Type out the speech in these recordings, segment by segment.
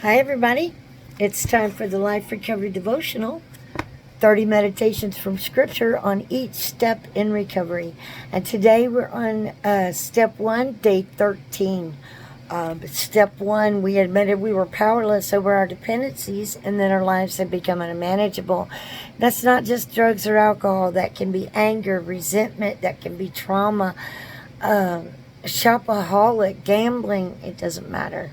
Hi, everybody. It's time for the Life Recovery Devotional. 30 meditations from Scripture on each step in recovery. And today we're on step 1, day 13. Step 1, we admitted we were powerless over our dependencies and that our lives had become unmanageable. That's not just drugs or alcohol. That can be anger, resentment. That can be trauma, shopaholic, gambling. It doesn't matter.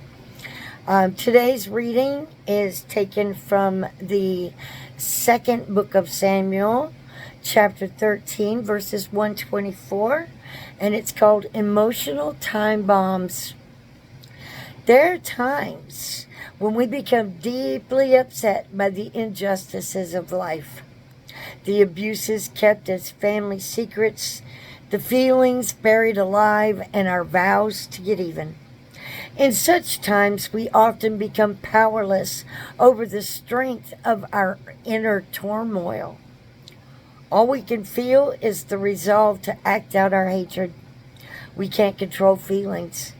Today's reading is taken from the second book of Samuel, chapter 13, verses 124, and it's called Emotional Time Bombs. There are times when we become deeply upset by the injustices of life, the abuses kept as family secrets, the feelings buried alive, and our vows to get even. In such times, we often become powerless over the strength of our inner turmoil. All we can feel is the resolve to act out our hatred. We can't control feelings.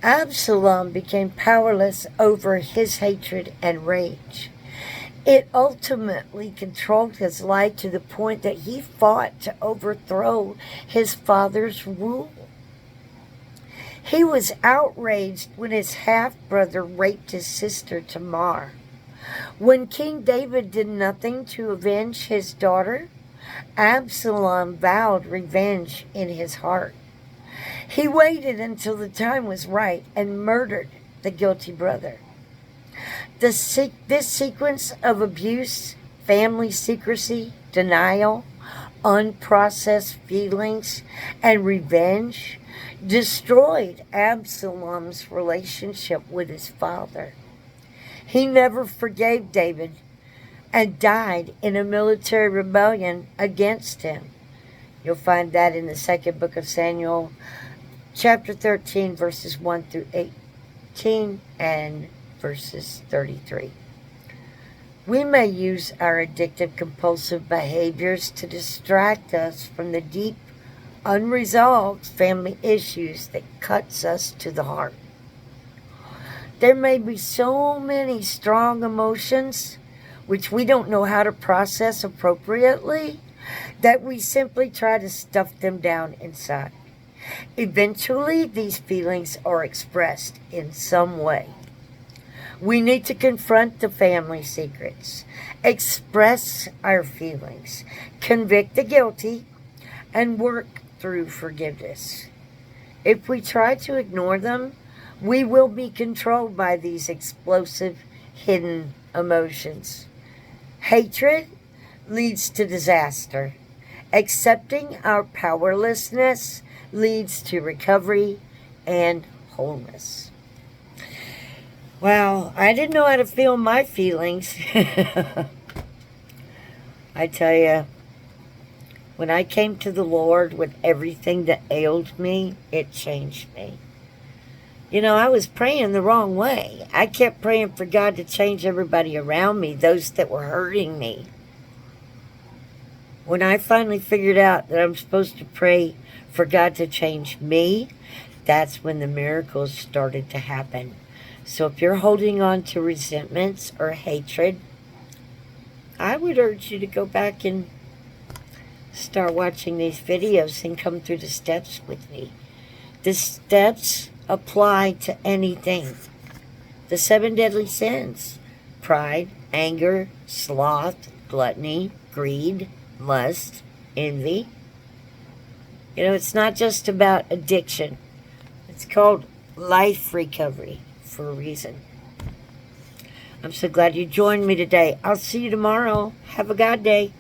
Absalom became powerless over his hatred and rage. It ultimately controlled his life to the point that he fought to overthrow his father's rule. He was outraged when his half-brother raped his sister Tamar. When King David did nothing to avenge his daughter, Absalom vowed revenge in his heart. He waited until the time was right and murdered the guilty brother. This sequence of abuse, family secrecy, denial, unprocessed feelings, and revenge destroyed Absalom's relationship with his father. He never forgave David and died in a military rebellion against him. You'll find that in the second book of Samuel, chapter 13, verses 1 through 18 and verses 33. We may use our addictive compulsive behaviors to distract us from the deep unresolved family issues that cuts us to the heart. There may be so many strong emotions which we don't know how to process appropriately that we simply try to stuff them down inside. Eventually, these feelings are expressed in some way. We need to confront the family secrets, express our feelings, convict the guilty, and work through forgiveness. If we try to ignore them, we will be controlled by these explosive, hidden emotions. Hatred leads to disaster. Accepting our powerlessness leads to recovery and wholeness. Well, I didn't know how to feel my feelings. I tell you, when I came to the Lord with everything that ailed me, it changed me. I was praying the wrong way. I kept praying for God to change everybody around me, those that were hurting me. When I finally figured out that I'm supposed to pray for God to change me, that's when the miracles started to happen. So if you're holding on to resentments or hatred, I would urge you to go back and start watching these videos and come through the steps with me. The steps apply to anything. The 7 deadly sins: pride, anger, sloth, gluttony, greed, lust, envy. It's not just about addiction. It's called life recovery for a reason. I'm so glad you joined me today. I'll see you tomorrow. Have a God day.